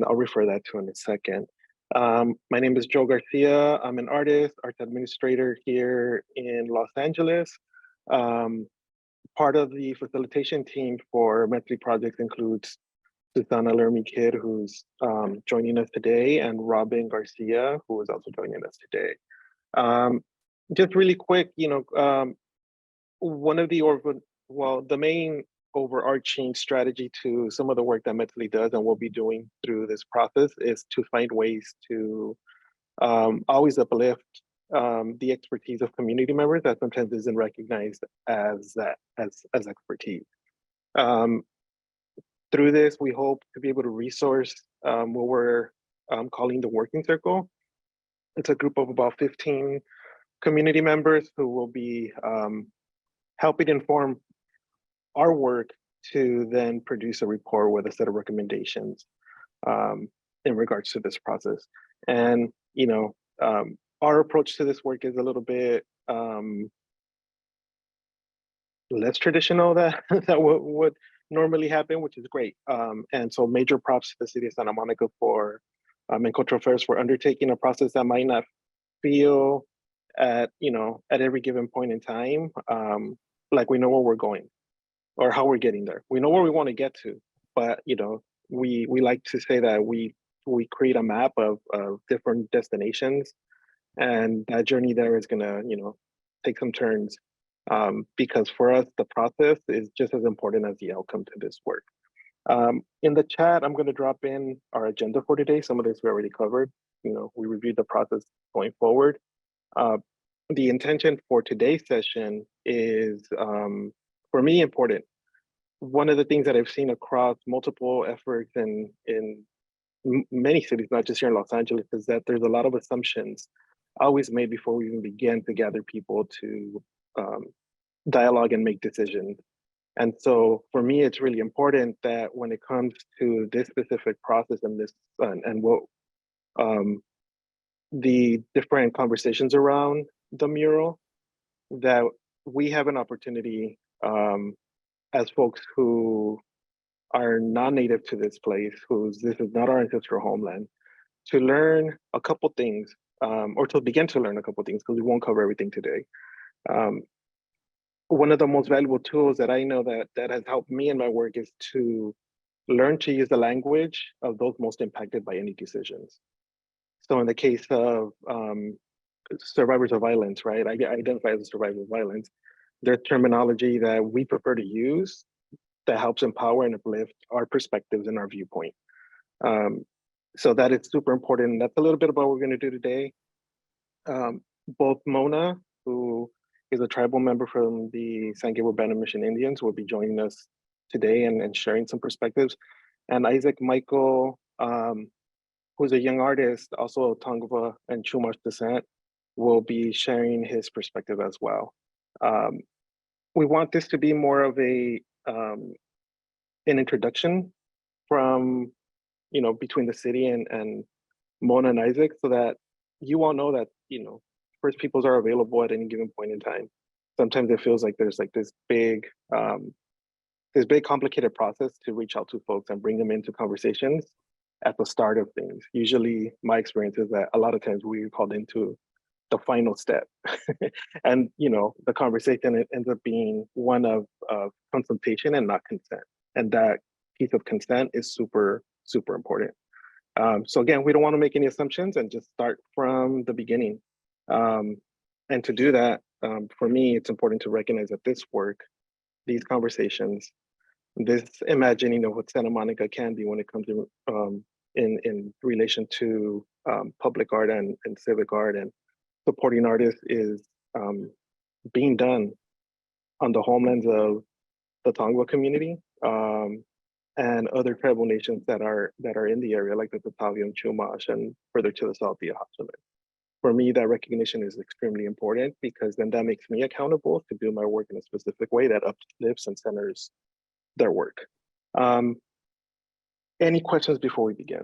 I'll refer that to in a second. My name is Joel Garcia. I'm an artist, arts administrator here in Los Angeles. Part of the facilitation team for Meztli Projects includes Susana Lermy-Kidd, who's joining us today, and Robin Garcia, who is also joining us today. Just really quick, one of the main overarching strategy to some of the work that Meztli does and we'll be doing through this process is to find ways to always uplift the expertise of community members that sometimes isn't recognized as expertise. Through this, we hope to be able to resource what we're calling the Working Circle. It's a group of about 15 community members who will be helping inform our work to then produce a report with a set of recommendations in regards to this process. And, our approach to this work is a little bit less traditional that would normally happen, which is great. And so major props to the city of Santa Monica for and Cultural Affairs for undertaking a process that might not feel at every given point in time like we know where we're going or how we're getting there. We know where we want to get to, but we like to say that we create a map of different destinations, and that journey there is gonna take some turns because for us the process is just as important as the outcome to this work. In the chat, I'm going to drop in our agenda for today. Some of this we already covered. We reviewed the process going forward. The intention for today's session is, for me, important. One of the things that I've seen across multiple efforts in many cities, not just here in Los Angeles, is that there's a lot of assumptions always made before we even begin to gather people to dialogue and make decisions. And so for me, it's really important that when it comes to this specific process and this and what the different conversations around the mural, that we have an opportunity as folks who are non-native to this place, this is not our ancestral homeland, to learn a couple things, or to begin to learn a couple things, because we won't cover everything today. One of the most valuable tools that I know that has helped me in my work is to learn to use the language of those most impacted by any decisions. So in the case of survivors of violence, right? I identify as a survivor of violence. There's terminology that we prefer to use that helps empower and uplift our perspectives and our viewpoint. So that is super important. That's a little bit about what we're going to do today. Both Mona, who is a tribal member from the San Gabriel Band of Mission Indians, will be joining us today and sharing some perspectives. And Isaac Michael, who's a young artist, also of Tongva and Chumash descent, will be sharing his perspective as well. We want this to be more of an introduction from, between the city and Mona and Isaac, so that you all know that, First Peoples are available at any given point in time. Sometimes it feels like there's like this big complicated process to reach out to folks and bring them into conversations at the start of things. Usually my experience is that a lot of times we're called into the final step. And the conversation ends up being one of consultation and not consent. And that piece of consent is super, super important. So again, we don't want to make any assumptions and just start from the beginning. And to do that, for me, it's important to recognize that this work, these conversations, this imagining of what Santa Monica can be when it comes to in relation to public art and civic art and supporting artists is being done on the homelands of the Tongva community and other tribal nations that are in the area, like the Tataviam, Chumash, and further to the south, the Huichol. For me, that recognition is extremely important because then that makes me accountable to do my work in a specific way that uplifts and centers their work. Any questions before we begin?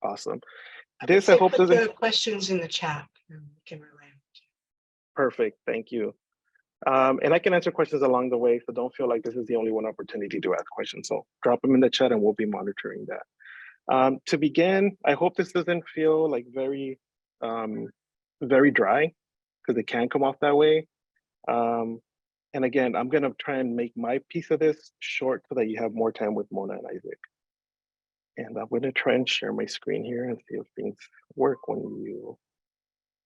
Awesome. This I hope doesn't. Put the questions in the chat. And we can relay. Perfect. Thank you. And I can answer questions along the way, so don't feel like this is the only one opportunity to ask questions. So drop them in the chat and we'll be monitoring that. To begin, I hope this doesn't feel like very dry, because it can come off that way. And again, I'm gonna try and make my piece of this short so that you have more time with Mona and Isaac. And I'm gonna try and share my screen here and see if things work when you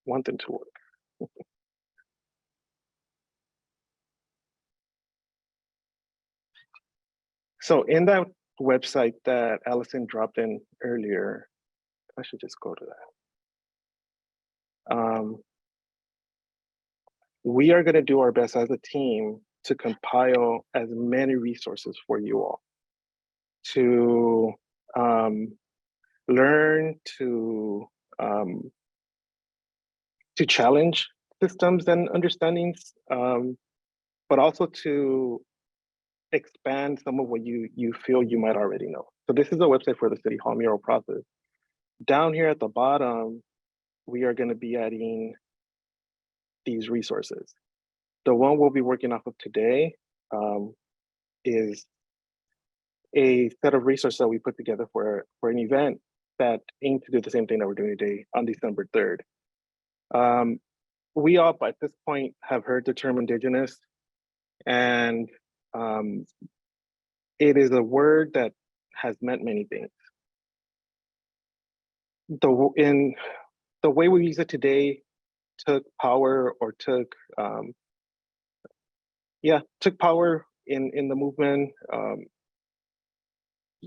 want them to work. So in that website that Allison dropped in earlier, I should just go to that. We are gonna do our best as a team to compile as many resources for you all to learn, to challenge systems and understandings, but also to expand some of what you feel you might already know. So this is a website for the city Hall Mural process. Down here at the bottom, we are going to be adding these resources. The one we'll be working off of today is a set of resources that we put together for an event that aimed to do the same thing that we're doing today on December 3rd. We all, at this point, have heard the term indigenous, and it is a word that has meant many things. In the way we use it today took power or took power in the movement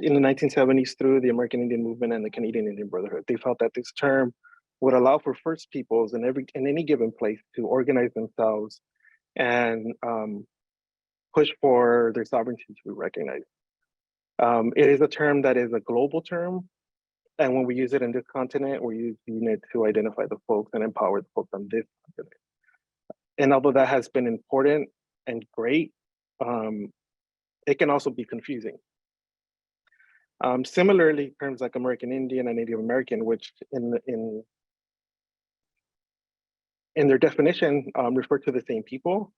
in the 1970s through the American Indian movement and the Canadian Indian Brotherhood. They felt that this term would allow for First Peoples in any given place to organize themselves and push for their sovereignty to be recognized. It is a term that is a global term, and when we use it in this continent, we're using it to identify the folks and empower the folks on this continent. And although that has been important and great, it can also be confusing. Similarly, terms like American Indian and Native American, which in their definition refer to the same people.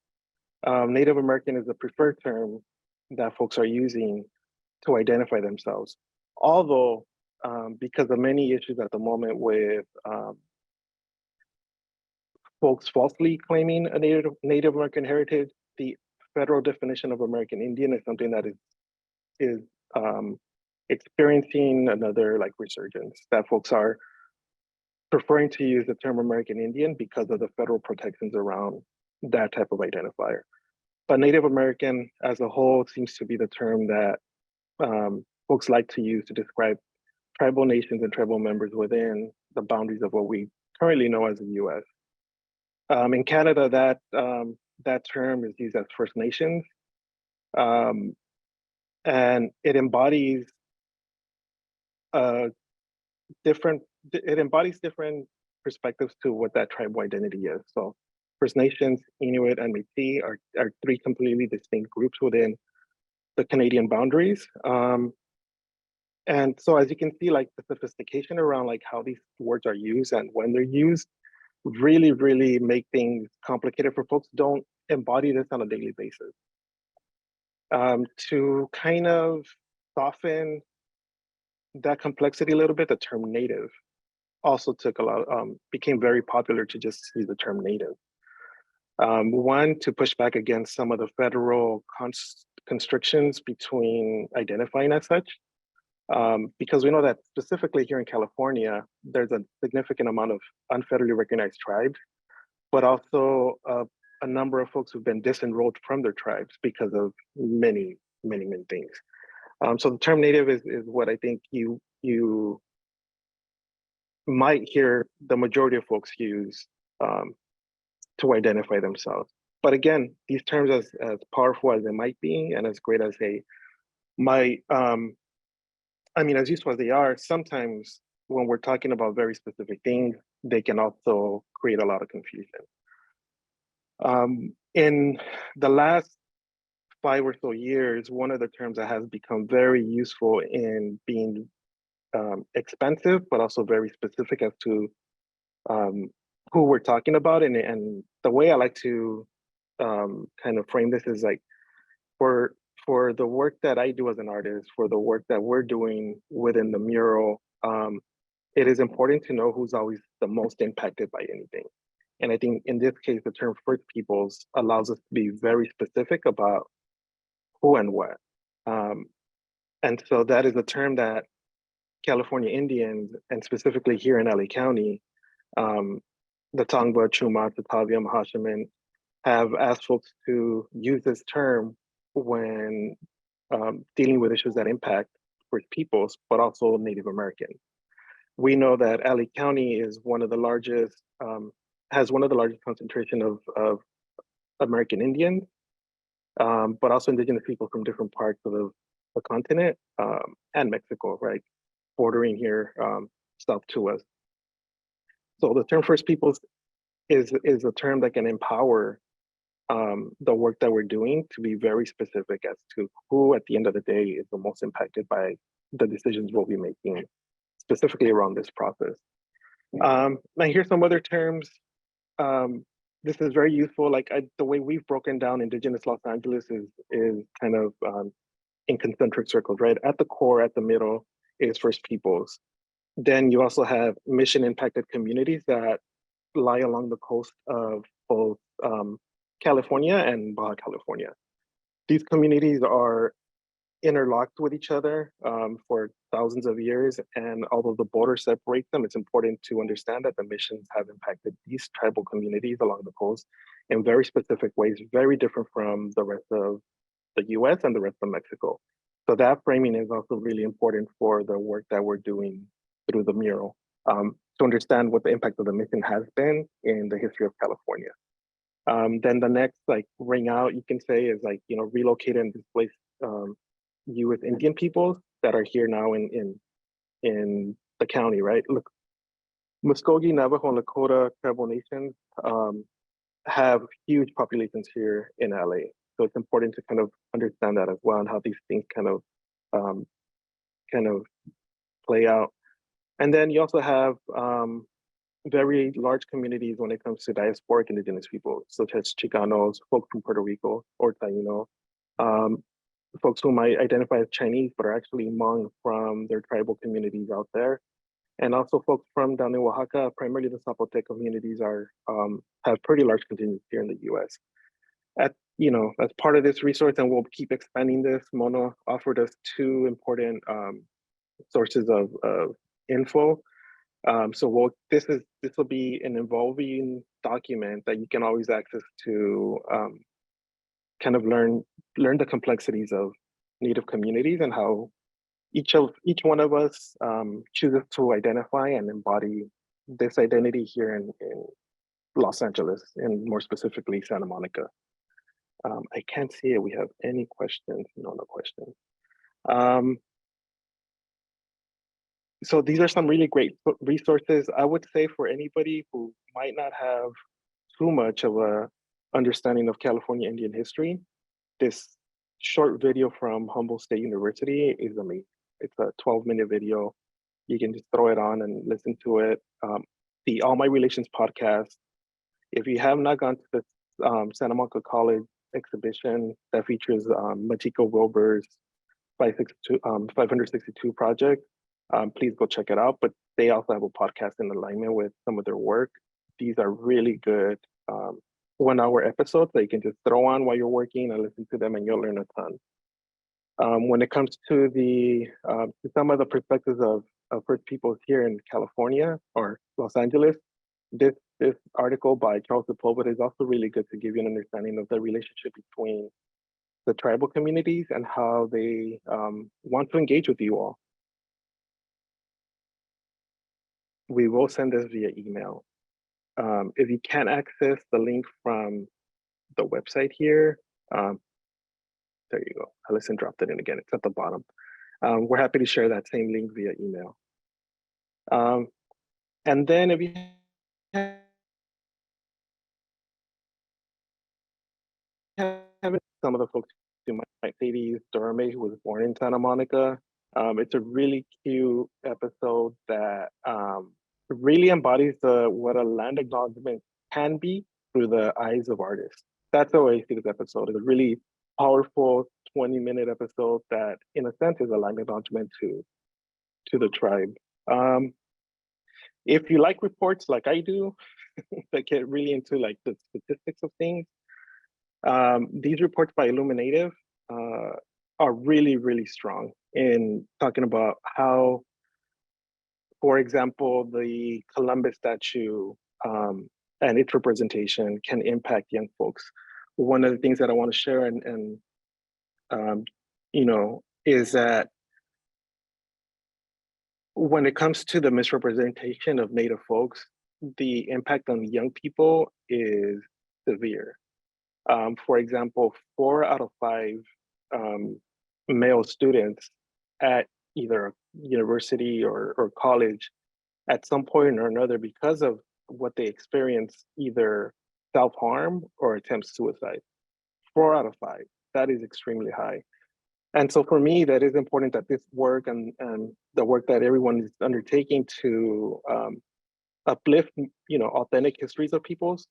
Native American is the preferred term that folks are using to identify themselves. Although, because of many issues at the moment with folks falsely claiming a Native American heritage, the federal definition of American Indian is something that is experiencing another resurgence, that folks are preferring to use the term American Indian because of the federal protections around that type of identifier. But Native American as a whole seems to be the term that folks like to use to describe tribal nations and tribal members within the boundaries of what we currently know as the US. In Canada, that term is used as First Nations, and it embodies different perspectives to what that tribal identity is. So First Nations, Inuit, and Métis are three completely distinct groups within the Canadian boundaries. And so as you can see, the sophistication around how these words are used and when they're used really, really make things complicated for folks who don't embody this on a daily basis. To kind of soften that complexity a little bit, the term Native also became very popular to just use the term Native. One, to push back against some of the federal constrictions between identifying as such, because we know that specifically here in California, there's a significant amount of unfederally recognized tribes, but also a number of folks who've been disenrolled from their tribes because of many, many, many things. So the term Native is what I think you might hear the majority of folks use to identify themselves. But again, these terms, as powerful as they might be and as great as they might, as useful as they are, sometimes when we're talking about very specific things, they can also create a lot of confusion. In the last 5 or so years, one of the terms that has become very useful in being expensive, but also very specific as to who we're talking about. And the way I like to kind of frame this is like for for the work that I do as an artist, for the work that we're doing within the mural, it is important to know who's always the most impacted by anything. And I think in this case, the term First Peoples allows us to be very specific about who and what. Um, and so that is a term that California Indians, and specifically here in LA County, um, the Tongva, Chumash, the Tavia, Mahashiman, have asked folks to use this term when dealing with issues that impact First Peoples, but also Native Americans. We know that LA County is one of the largest, has one of the largest concentration of American Indians, but also indigenous people from different parts of the continent and Mexico, right, bordering here south to us. So the term First Peoples is a term that can empower the work that we're doing to be very specific as to who at the end of the day is the most impacted by the decisions we'll be making specifically around this process. Now here's some other terms. This is very useful. Like the way we've broken down Indigenous Los Angeles is kind of in concentric circles, right? At the core, at the middle is First Peoples. Then you also have mission impacted communities that lie along the coast of both California and Baja California. These communities are interlocked with each other for thousands of years. And although the border separates them, it's important to understand that the missions have impacted these tribal communities along the coast in very specific ways, very different from the rest of the US and the rest of Mexico. So that framing is also really important for the work that we're doing through the mural to understand what the impact of the mission has been in the history of California. Then the next like ring out you can say is like, you know, relocated and displaced U.S. Indian peoples that are here now in the county, right? Look, Muskogee, Navajo, and Lakota tribal nations have huge populations here in LA. So it's important to kind of understand that as well and how these things kind of play out. And then you also have very large communities when it comes to diasporic indigenous people, such as Chicanos, folks from Puerto Rico or Taino, folks who might identify as Chinese, but are actually Hmong from their tribal communities out there. And also folks from down in Oaxaca, primarily the Zapotec communities have pretty large contingents here in the US. As part of this resource, and we'll keep expanding this, Mona offered us two important sources of info. This will be an evolving document that you can always access to kind of learn the complexities of Native communities and how each one of us chooses to identify and embody this identity here in Los Angeles, and more specifically Santa Monica. I can't see if we have any questions. No questions. So these are some really great resources. I would say for anybody who might not have too much of a understanding of California Indian history, this short video from Humboldt State University is amazing. It's a 12-minute video. You can just throw it on and listen to it. The All My Relations podcast. If you have not gone to the Santa Monica College exhibition that features Machiko Wilbur's 562 project, please go check it out. But they also have a podcast in alignment with some of their work. These are really good 1-hour episodes that you can just throw on while you're working and listen to them, and you'll learn a ton. When it comes to some of the perspectives of First Peoples here in California or Los Angeles, this article by Charles Sepulveda is also really good to give you an understanding of the relationship between the tribal communities and how they want to engage with you all. We will send this via email. If you can't access the link from the website here, there you go. Alison dropped it in again. It's at the bottom. We're happy to share that same link via email. And then if you have some of the folks who might say to you, Dorme, who was born in Santa Monica, it's a really cute episode that really embodies what a land acknowledgement can be through the eyes of artists. that's the way I see this episode. It's a really powerful 20-minute episode that, in a sense, is a line acknowledgement to the tribe. If you like reports like I do, that get really into like the statistics of things, these reports by Illuminative are really, really strong in talking about how, for example, the Columbus statue and its representation can impact young folks. One of the things that I want to share and is that when it comes to the misrepresentation of Native folks, the impact on young people is severe. For example, 4 out of 5 male students at either university or college at some point or another, because of what they experience, either self-harm or attempt suicide. 4 out of 5, that is extremely high. And so for me, that is important that this work and the work that everyone is undertaking to uplift, authentic histories of peoples.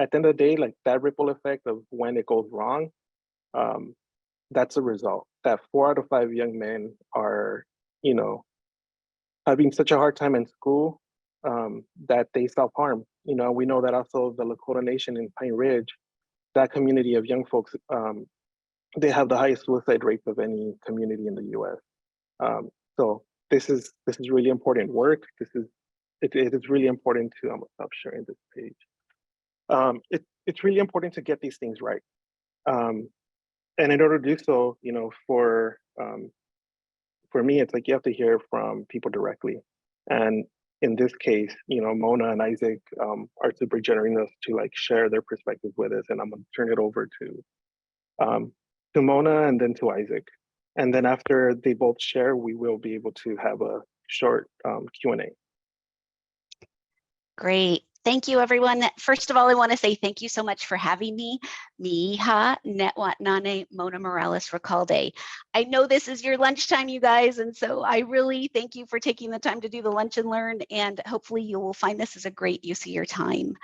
At the end of the day, like that ripple effect of when it goes wrong, that's a result. That 4 out of 5 young men are, having such a hard time in school that they self-harm. We know that also the Lakota Nation in Pine Ridge, that community of young folks, they have the highest suicide rates of any community in the U.S. So this is really important work. It is really important to, I'm gonna stop sharing this page. It's really important to get these things right. And in order to do so, for me, it's like you have to hear from people directly. And in this case, Mona and Isaac are super generous to like share their perspectives with us. And I'm gonna turn it over to Mona and then to Isaac. And then after they both share, we will be able to have a short Q&A. Great. Thank you, everyone. First of all, I want to say thank you so much for having me. Miha Netwatnane Mona Morales Recalde. I know this is your lunchtime, you guys, and so I really thank you for taking the time to do the lunch and learn, and hopefully you will find this as a great use of your time.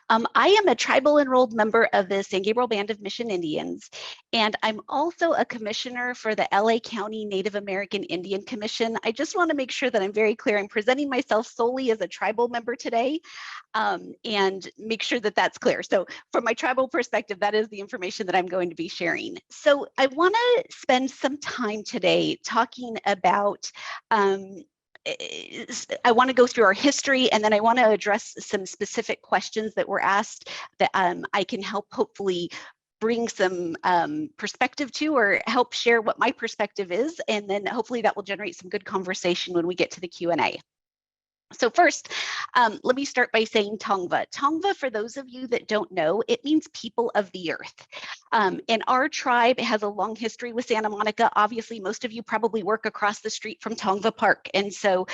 I am a tribal enrolled member of the San Gabriel Band of Mission Indians, and I'm also a commissioner for the LA County Native American Indian Commission. I just want to make sure that I'm very clear. I'm presenting myself solely as a tribal member today, and make sure that that's clear. So from my tribal perspective, that is the information that I'm going to be sharing. So I want to spend some time today talking about I want to go through our history, and then I want to address some specific questions that were asked that I can help hopefully bring some perspective to, or help share what my perspective is, and then hopefully that will generate some good conversation when we get to the Q&A. So first, let me start by saying Tongva. Tongva, for those of you that don't know, it means people of the earth. And our tribe has a long history with Santa Monica. Obviously, most of you probably work across the street from Tonga Park. And so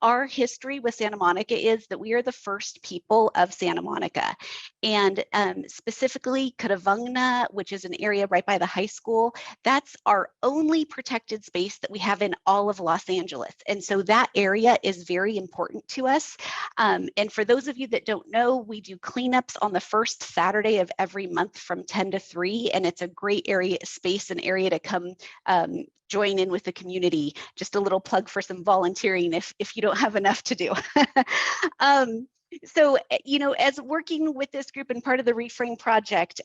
our history with Santa Monica is that we are the first people of Santa Monica. And specifically, Kadavungna, which is an area right by the high school, that's our only protected space that we have in all of Los Angeles. And so that area is very important to us. And for those of you that don't know, we do cleanups on the first Saturday of every month from 10 to 3, and it's a great space and area to come join in with the community. Just a little plug for some volunteering if you don't have enough to do. So, as working with this group and part of the Reframe project,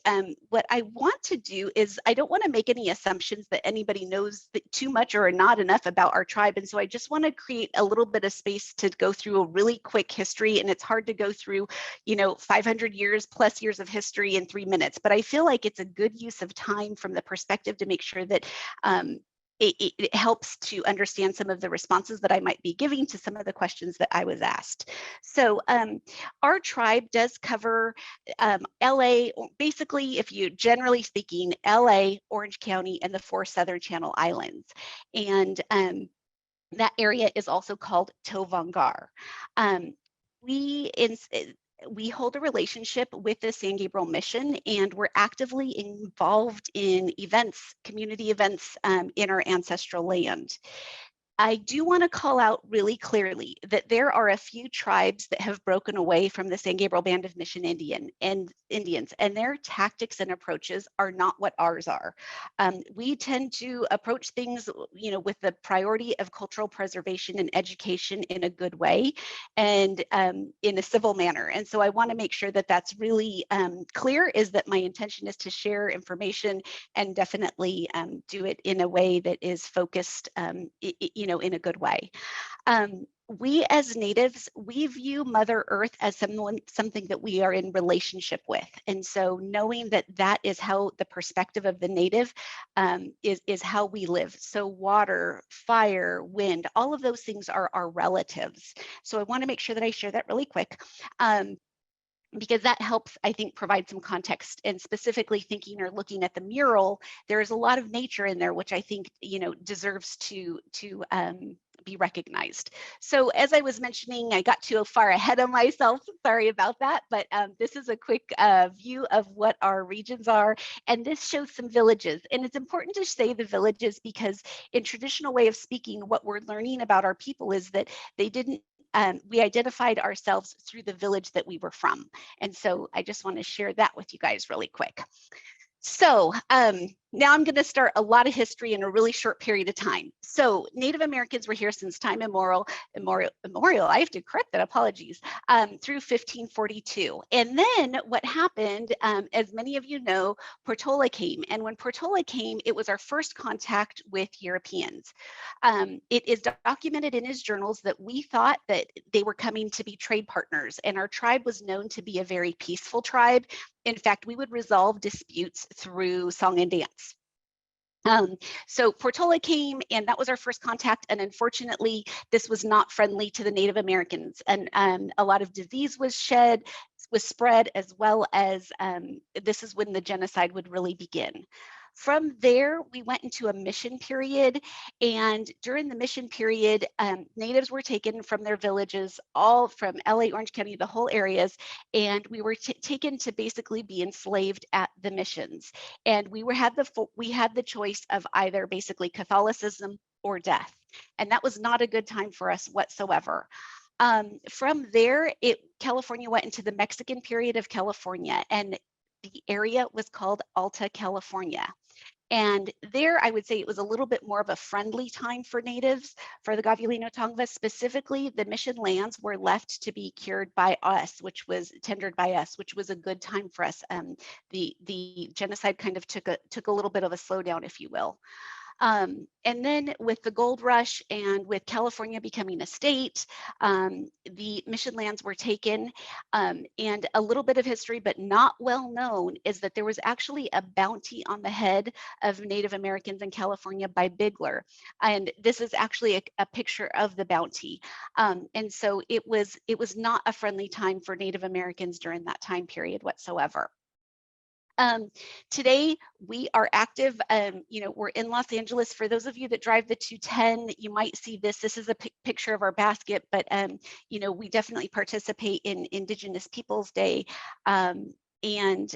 what I want to do is I don't want to make any assumptions that anybody knows too much or not enough about our tribe. And so I just want to create a little bit of space to go through a really quick history. And it's hard to go through, 500 years plus years of history in 3 minutes. But I feel like it's a good use of time from the perspective to make sure that it helps to understand some of the responses that I might be giving to some of the questions that I was asked. So our tribe does cover LA, basically, if you generally speaking, LA, Orange County, and the 4 Southern Channel Islands. And that area is also called Tovangar. We hold a relationship with the San Gabriel Mission, and we're actively involved in events, community events in our ancestral land. I do want to call out really clearly that there are a few tribes that have broken away from the San Gabriel Band of Mission Indians, and their tactics and approaches are not what ours are. We tend to approach things, with the priority of cultural preservation and education in a good way and in a civil manner. And so I want to make sure that that's really clear, is that my intention is to share information and definitely do it in a way that is focused, in a good way. We as natives, we view Mother Earth as something that we are in relationship with. And so knowing that that is how the perspective of the native is how we live. So water, fire, wind, all of those things are our relatives. So I want to make sure that I share that really quick. Because that helps, I think, provide some context. And specifically thinking or looking at the mural, there is a lot of nature in there, which I think, deserves to be recognized. So as I was mentioning, I got too far ahead of myself. Sorry about that. But this is a quick view of what our regions are. And this shows some villages. And it's important to say the villages because in traditional way of speaking, what we're learning about our people is that they didn't we identified ourselves through the village that we were from. And so I just want to share that with you guys really quick. So now I'm going to start a lot of history in a really short period of time. So Native Americans were here since time immemorial, I have to correct that, apologies, through 1542. And then what happened, as many of you know, Portola came. And when Portola came, it was our first contact with Europeans. It is documented in his journals that we thought that they were coming to be trade partners, and our tribe was known to be a very peaceful tribe. In fact, we would resolve disputes through song and dance. So Portola came, and that was our first contact. And unfortunately, this was not friendly to the Native Americans. And a lot of disease was spread, as well as this is when the genocide would really begin. From there, we went into a mission period, and during the mission period, natives were taken from their villages, all from LA, Orange County, the whole areas, and we were taken to basically be enslaved at the missions. And we had the choice of either basically Catholicism or death, and that was not a good time for us whatsoever. From there, California went into the Mexican period of California, and the area was called Alta California. And there, I would say it was a little bit more of a friendly time for natives, for the Gabrielino Tongva. Specifically, the mission lands were left to be cured by us, which was tendered by us, which was a good time for us. The genocide kind of took a little bit of a slowdown, if you will. And then with the gold rush and with California becoming a state, the mission lands were taken. And a little bit of history, but not well known, is that there was actually a bounty on the head of Native Americans in California by Bigler. And this is actually a picture of the bounty. And so it was not a friendly time for Native Americans during that time period whatsoever. Today, we are active. We're in Los Angeles. For those of you that drive the 210, you might see this. This is a picture of our basket, but we definitely participate in Indigenous Peoples Day. And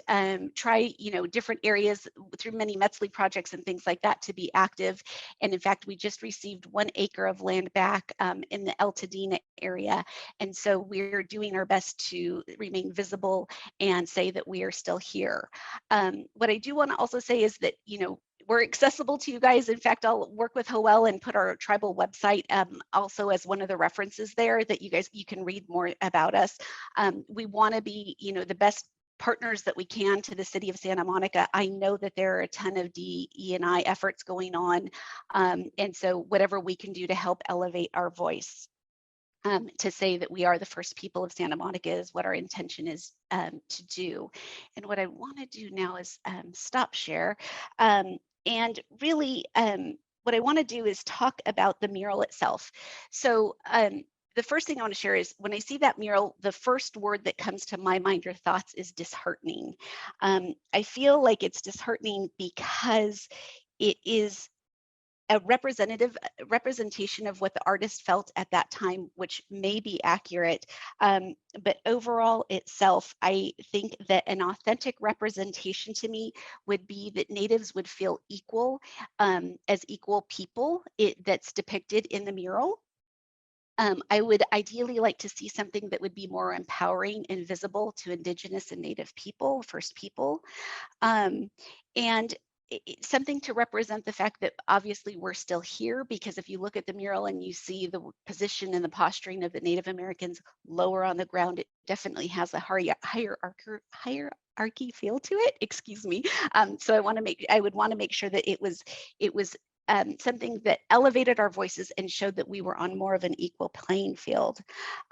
try, different areas through many Meztli projects and things like that to be active. And in fact, we just received 1 acre of land back in the El Tadina area. And so we're doing our best to remain visible and say that we are still here. What I do want to also say is that, we're accessible to you guys. In fact, I'll work with Joel and put our tribal website also as one of the references there that you can read more about us. We want to be, the best partners that we can to the city of Santa Monica. I know that there are a ton of DE&I efforts going on. And so whatever we can do to help elevate our voice, to say that we are the first people of Santa Monica is what our intention is to do. And what I want to do now is stop share. And really, what I want to do is talk about the mural itself. So the first thing I want to share is when I see that mural, the first word that comes to my mind or thoughts is disheartening. I feel like it's disheartening because it is a representation of what the artist felt at that time, which may be accurate. But overall itself, I think that an authentic representation to me would be that natives would feel equal as equal people that's depicted in the mural. I would ideally like to see something that would be more empowering and visible to Indigenous and Native people, First People, and something to represent the fact that obviously we're still here, because if you look at the mural and you see the position and the posturing of the Native Americans lower on the ground, it definitely has a hierarchy feel to it. Excuse me. So I would want to make sure that it was something that elevated our voices and showed that we were on more of an equal playing field.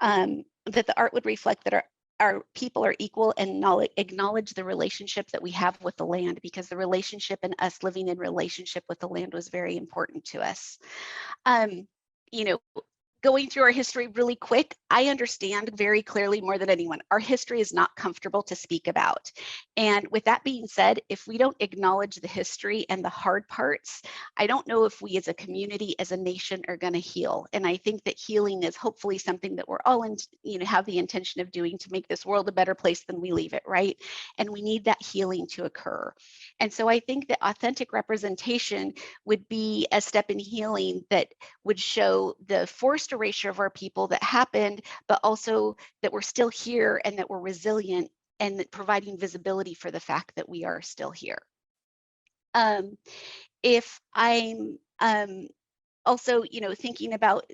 That the art would reflect that our people are equal and acknowledge the relationship that we have with the land, because the relationship and us living in relationship with the land was very important to us. You know, going through our history really quick, I understand very clearly more than anyone, our history is not comfortable to speak about. And with that being said, if we don't acknowledge the history and the hard parts, I don't know if we as a community, as a nation, are going to heal. And I think that healing is hopefully something that we're all have the intention of doing to make this world a better place than we leave it, right? And we need that healing to occur. And so I think that authentic representation would be a step in healing that would show the forced erasure of our people that happened, but also that we're still here and that we're resilient, and that providing visibility for the fact that we are still here. If I'm also, thinking about,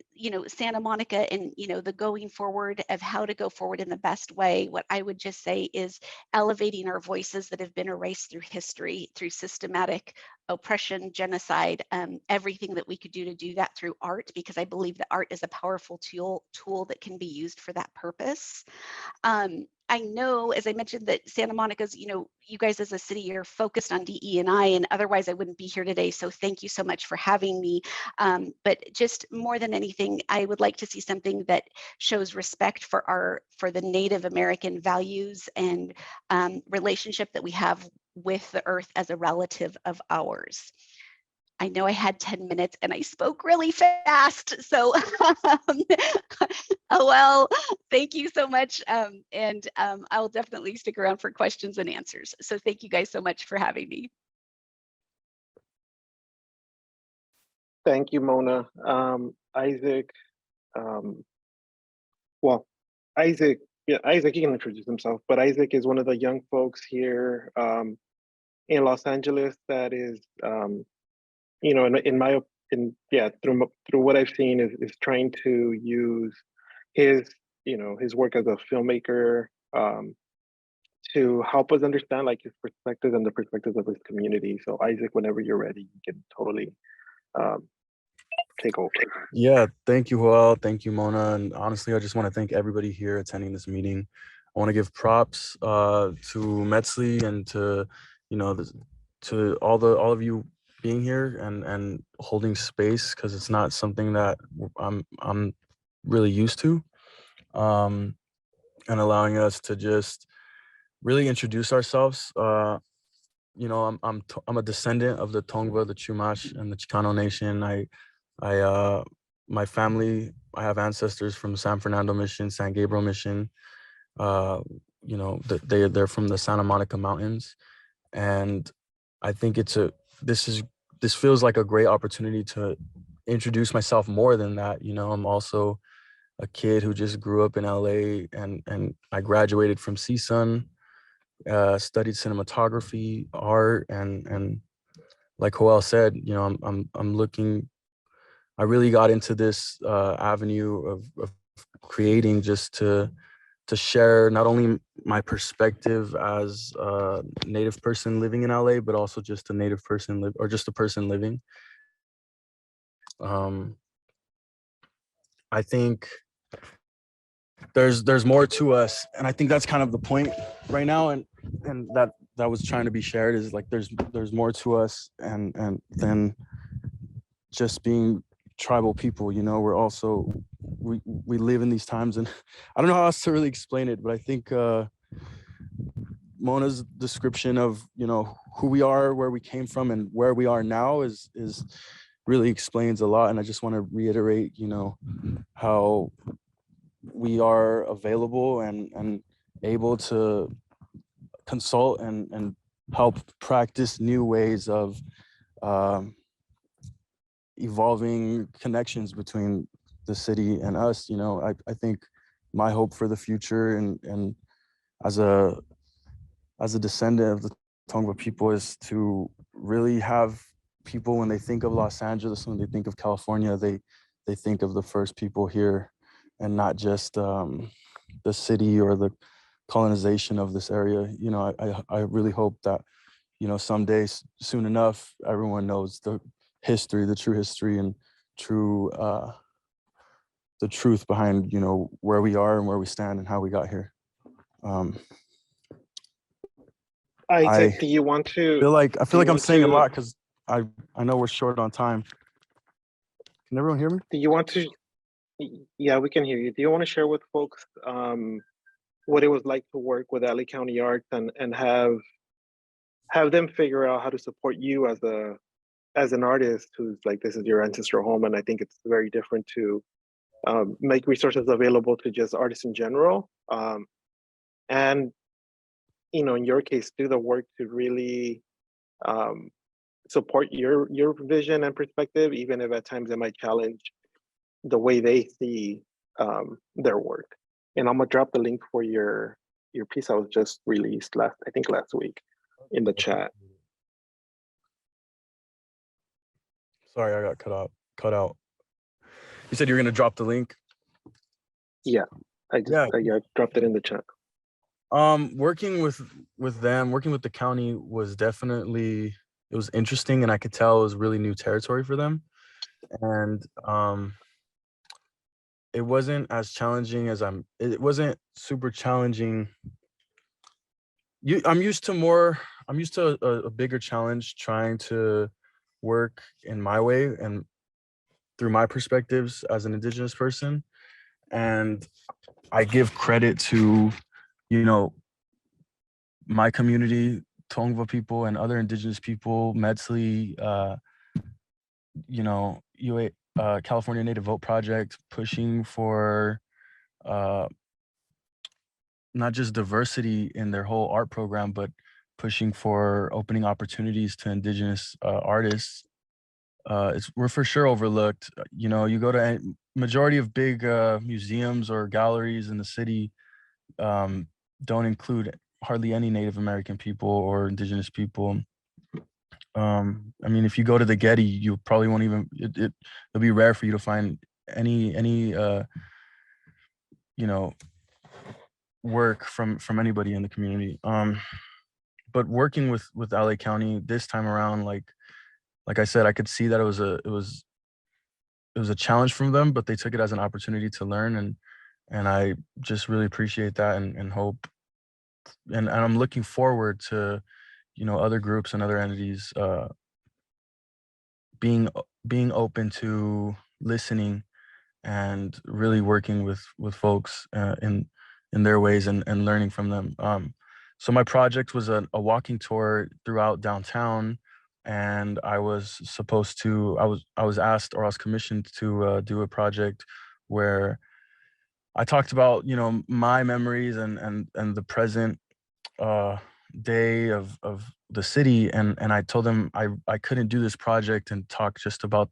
Santa Monica and, the going forward of how to go forward in the best way, what I would just say is elevating our voices that have been erased through history, through systematic oppression, genocide, everything that we could do to do that through art, because I believe that art is a powerful tool that can be used for that purpose. I know, as I mentioned, that Santa Monica's, you guys as a city are focused on DE&I, and otherwise I wouldn't be here today. So thank you so much for having me. But just more than anything, I would like to see something that shows respect for the Native American values and relationship that we have with the earth as a relative of ours. I know I had 10 minutes and I spoke really fast. So, oh, well, thank you so much. And I'll definitely stick around for questions and answers. So thank you guys so much for having me. Thank you, Mona. Isaac, Isaac, he can introduce himself, but Isaac is one of the young folks here in Los Angeles that is, through what I've seen is trying to use his work as a filmmaker to help us understand like his perspectives and the perspectives of his community. So Isaac, whenever you're ready, you can totally take over. Yeah, thank you, Joel. Thank you, Mona. And honestly, I just want to thank everybody here attending this meeting. I want to give props to Meztli and to, to all of you being here and holding space, because it's not something that I'm really used to, and allowing us to just really introduce ourselves. I'm a descendant of the Tongva, the Chumash, and the Chicano Nation. My family, I have ancestors from San Fernando Mission, San Gabriel Mission. They're from the Santa Monica Mountains, and I think this feels like a great opportunity to introduce myself more than that. I'm also a kid who just grew up in LA, and I graduated from CSUN, studied cinematography, art, and like Joel said, I'm looking. I really got into this avenue of creating just to share not only my perspective as a Native person living in LA, but also just a Native person or just a person living. I think there's more to us, and I think that's kind of the point right now, and that was trying to be shared, is like there's more to us and than just being tribal people. We're also we live in these times, and I don't know how else to really explain it, but I think Mona's description of who we are, where we came from, and where we are now is really explains a lot. And I just want to reiterate, you know, how we are available and able to consult and help practice new ways of evolving connections between the city and us. You know, I think my hope for the future and as a descendant of the Tongva people is to really have people, when they think of Los Angeles, when they think of California, they think of the first people here and not just the city or the colonization of this area. You know, I really hope that, you know, someday soon enough, everyone knows the history, the true history and true the truth behind, you know, where we are and where we stand and how we got here. Isaac, do you want to? I feel like I'm saying a lot because I know we're short on time. Can everyone hear me? Do you want to? Yeah, we can hear you. Do you want to share with folks what it was like to work with LA County Arts and have them figure out how to support you as an artist who's like, this is your ancestral home, and I think it's very different to make resources available to just artists in general, and you know, in your case, do the work to really support your vision and perspective, even if at times it might challenge the way they see their work. And I'm gonna drop the link for your piece that was just released last week in the chat. Sorry, I got cut out. You said you're gonna drop the link? Yeah, I dropped it in the chat. Working with them, working with the county was definitely, it was interesting, and I could tell it was really new territory for them. And it wasn't as challenging as it wasn't super challenging. I'm used to a bigger challenge, trying to work in my way and through my perspectives as an Indigenous person. And I give credit to, you know, my community, Tongva people and other Indigenous people, Meztli, you know, California Native Vote Project, pushing for not just diversity in their whole art program, but pushing for opening opportunities to Indigenous artists. We're for sure overlooked. You know, you go to a majority of big museums or galleries in the city, don't include hardly any Native American people or Indigenous people. I mean, if you go to the Getty, you probably won't even, it'll be rare for you to find any you know, work from anybody in the community. But working with LA County this time around, like I said, I could see that it was a challenge from them, but they took it as an opportunity to learn, and I just really appreciate that and hope, and I'm looking forward to, you know, other groups and other entities being open to listening and really working with folks in their ways and learning from them. So my project was a walking tour throughout downtown, and I was supposed to, I was asked, or I was commissioned to do a project where I talked about, you know, my memories and the present day of the city, and I told them I couldn't do this project and talk just about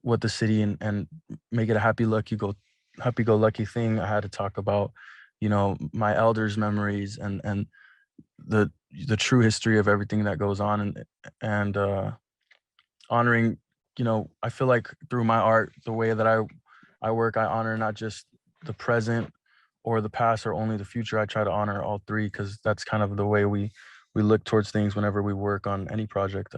what the city and make it a happy go lucky thing. I had to talk about, you know, my elders' memories and the true history of everything that goes on, and honoring, you know, I feel like through my art, the way that I work, I honor not just the present or the past or only the future. I try to honor all three, because that's kind of the way we look towards things whenever we work on any project.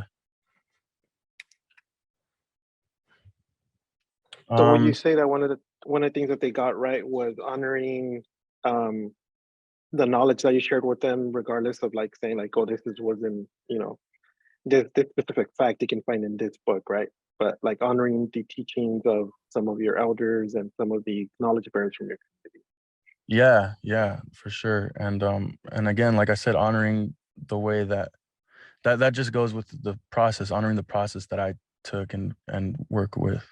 So would you say that one of the things that they got right was honoring the knowledge that you shared with them, regardless of like saying like, oh, this wasn't, you know, this specific fact you can find in this book, right? But like honoring the teachings of some of your elders and some of the knowledge bearers from your community. Yeah, for sure. And again, like I said, honoring the way that just goes with the process, honoring the process that took and work with,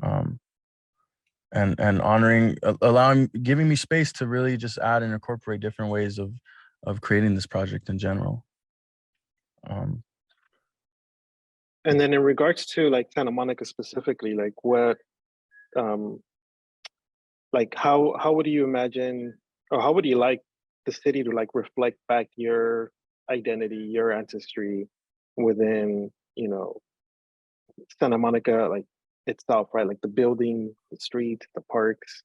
and honoring, giving me space to really just add and incorporate different ways of creating this project in general. And then in regards to like Santa Monica specifically, like what, like how would you imagine, or how would you like the city to like reflect back your identity, your ancestry within, you know, Santa Monica, like itself, right? Like the building, the streets, the parks,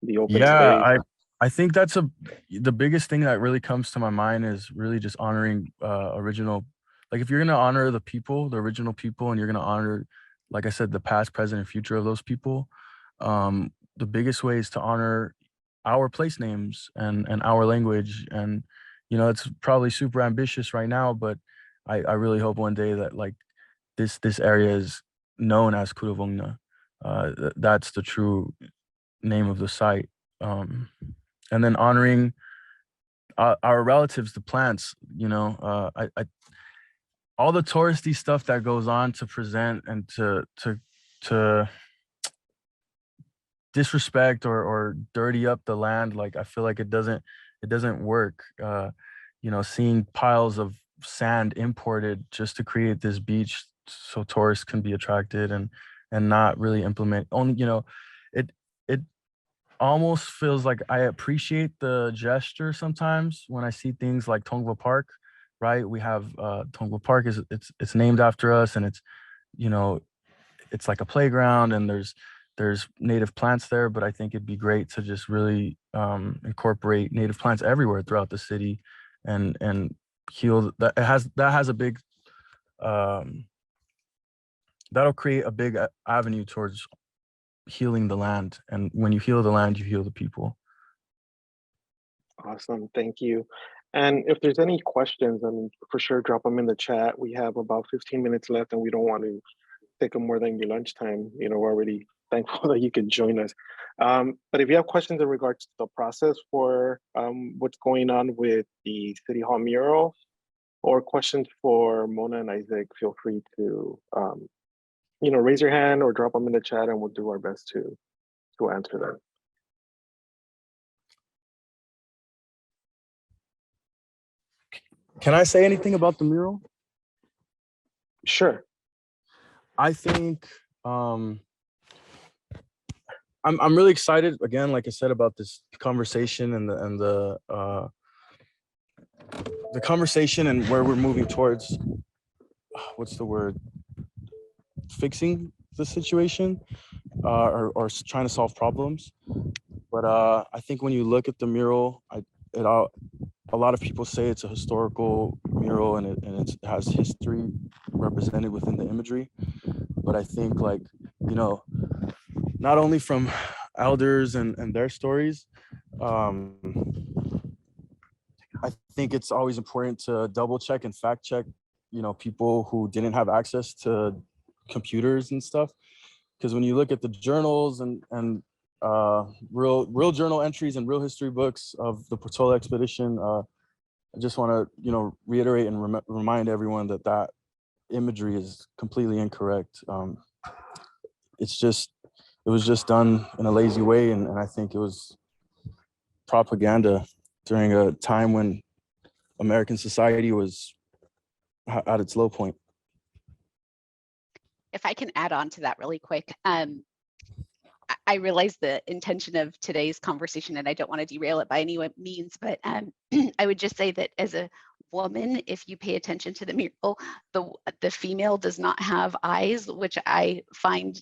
the open space. I think that's the biggest thing that really comes to my mind is really just honoring original, like if you're gonna honor the people, the original people, and you're gonna honor, like I said, the past, present, and future of those people, the biggest way is to honor our place names and our language. And you know, it's probably super ambitious right now, but I really hope one day that like this area is known as Kuruvungna. That's the true name of the site. And then honoring our relatives, the plants, you know, all the touristy stuff that goes on to present and to disrespect or dirty up the land. Like, I feel like it doesn't work. You know, seeing piles of sand imported just to create this beach so tourists can be attracted and not really implement only, you know, it almost feels like I appreciate the gesture sometimes when I see things like Tongva Park, right? We have Tongva Park it's named after us, and it's, you know, it's like a playground and there's native plants there, but I think it'd be great to just really incorporate native plants everywhere throughout the city and heal that. That has a big that'll create a big avenue towards healing the land. And when you heal the land, you heal the people. Awesome, thank you. And if there's any questions, I mean, for sure, drop them in the chat. We have about 15 minutes left and we don't want to take up more than your lunchtime. You know, we're already thankful that you could join us. But if you have questions in regards to the process for what's going on with the City Hall mural, or questions for Mona and Isaac, feel free to you know, raise your hand or drop them in the chat and we'll do our best to answer them. Can I say anything about the mural? Sure. I think I'm really excited again, like I said, about this conversation and the conversation and where we're moving towards, what's the word, fixing the situation, or trying to solve problems. But I think when you look at the mural, a lot of people say it's a historical mural and it has history represented within the imagery. But I think, like, you know, not only from elders and their stories, I think it's always important to double check and fact check, you know, people who didn't have access to computers and stuff. Because when you look at the journals and real journal entries and real history books of the Portola expedition, I just want to, you know, reiterate and remind everyone that that imagery is completely incorrect. It was just done in a lazy way, and I think it was propaganda during a time when American society was at its low point. If I can add on to that really quick, I realize the intention of today's conversation, and I don't want to derail it by any means, but I would just say that as a woman, if you pay attention to the mural, the female does not have eyes, which I find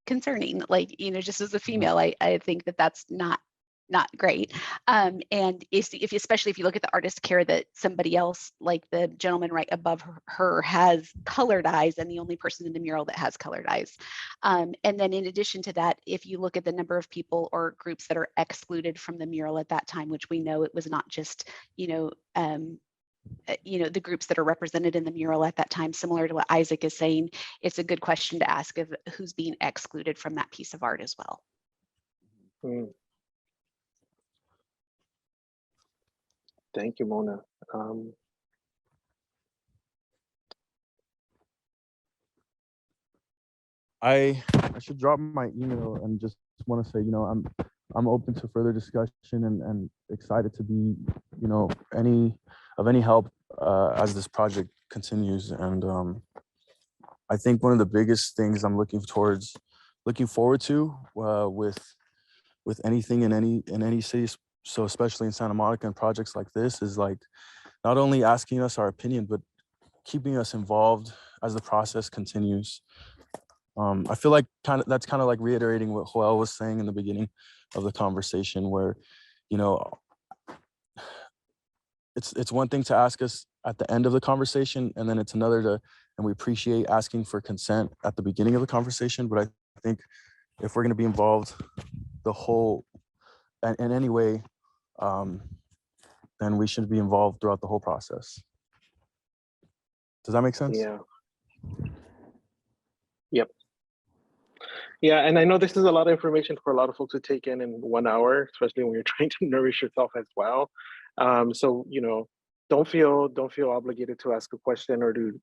concerning. Like, you know, just as a female, I think that that's not great. And especially if you look at the artist's care that somebody else, like the gentleman right above her has colored eyes, and the only person in the mural that has colored eyes. And then in addition to that, if you look at the number of people or groups that are excluded from the mural at that time, which we know it was not just, you know, the groups that are represented in the mural at that time, similar to what Isaac is saying, it's a good question to ask of who's being excluded from that piece of art as well. Thank you, Mona. I should drop my email and just want to say, I'm open to further discussion and excited to be, any help as this project continues. And I think one of the biggest things I'm looking forward to with anything in any city, so especially in Santa Monica and projects like this, is like not only asking us our opinion, but keeping us involved as the process continues. I feel like that's kind of like reiterating what Joel was saying in the beginning of the conversation, where, it's one thing to ask us at the end of the conversation, and then it's another and we appreciate asking for consent at the beginning of the conversation. But I think if we're going to be involved in any way, then we should be involved throughout the whole process. Does that make sense? Yeah. Yep. Yeah, and I know this is a lot of information for a lot of folks to take in 1 hour, especially when you're trying to nourish yourself as well. So, don't feel obligated to ask a question or to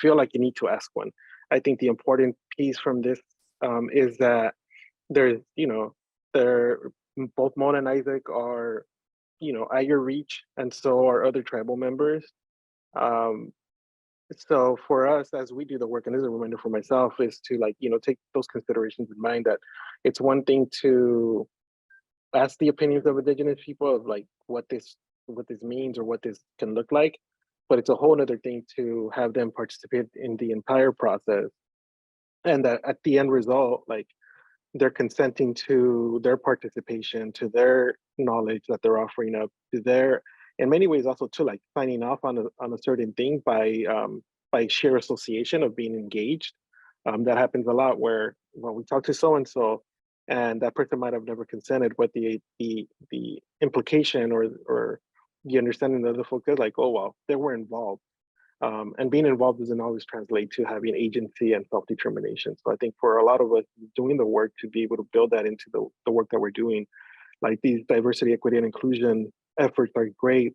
feel like you need to ask one. I think the important piece from this is that there's, both Mona and Isaac are, at your reach, and so are other tribal members. So for us, as we do the work, and as a reminder for myself, is to take those considerations in mind, that it's one thing to ask the opinions of Indigenous people of like what this means or what this can look like, but it's a whole other thing to have them participate in the entire process, and that at the end result, like, they're consenting to their participation, to their knowledge that they're offering up, to their, in many ways also to like signing off on a certain thing by sheer association of being engaged. That happens a lot where, well, we talk to so-and-so and that person might have never consented, but the implication or the understanding of the folks is like, oh, well, they were involved. And being involved doesn't always translate to having agency and self-determination. So I think for a lot of us doing the work, to be able to build that into the work that we're doing, like these diversity, equity, and inclusion efforts are great.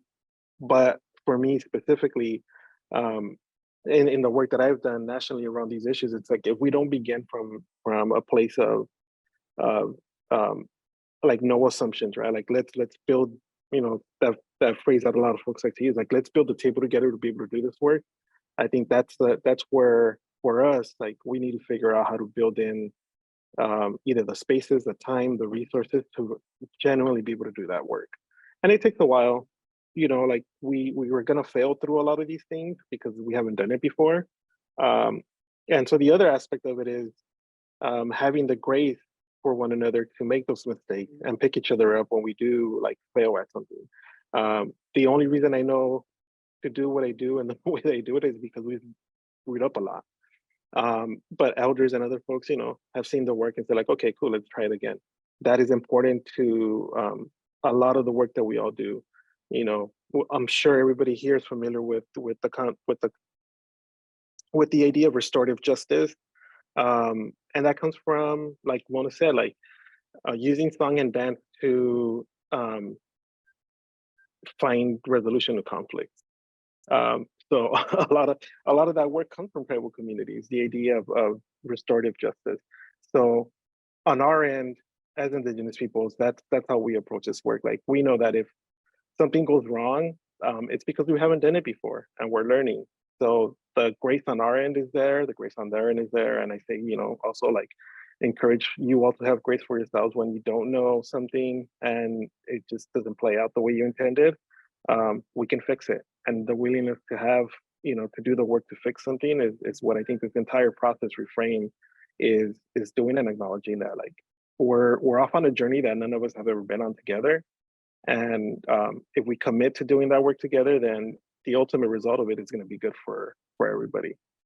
But for me specifically, in the work that I've done nationally around these issues, it's like if we don't begin from a place of like no assumptions, right? Like let's build, that phrase that a lot of folks like to use, like let's build the table together to be able to do this work. I think that's where for us, like we need to figure out how to build in either the spaces, the time, the resources to genuinely be able to do that work. And it takes a while, like we were gonna fail through a lot of these things because we haven't done it before. And so the other aspect of it is having the grace for one another to make those mistakes and pick each other up when we do like fail at something. The only reason I know to do what I do and the way I do it is because we've screwed up a lot. But elders and other folks, have seen the work and say like, okay, cool, let's try it again. That is important to a lot of the work that we all do. I'm sure everybody here is familiar with the idea of restorative justice. And that comes from, like Mona said, like using song and dance to find resolution of conflicts. So a lot of that work comes from tribal communities, the idea of restorative justice. So on our end, as Indigenous peoples, that's how we approach this work. Like we know that if something goes wrong, it's because we haven't done it before and we're learning. So the grace on our end is there, the grace on their end is there. And I say, also like encourage you all to have grace for yourselves when you don't know something and it just doesn't play out the way you intended. We can fix it. And the willingness to have, to do the work to fix something is what I think this entire process Reframe is doing, and acknowledging that like we're off on a journey that none of us have ever been on together. And if we commit to doing that work together, then the ultimate result of it is going to be good for everybody.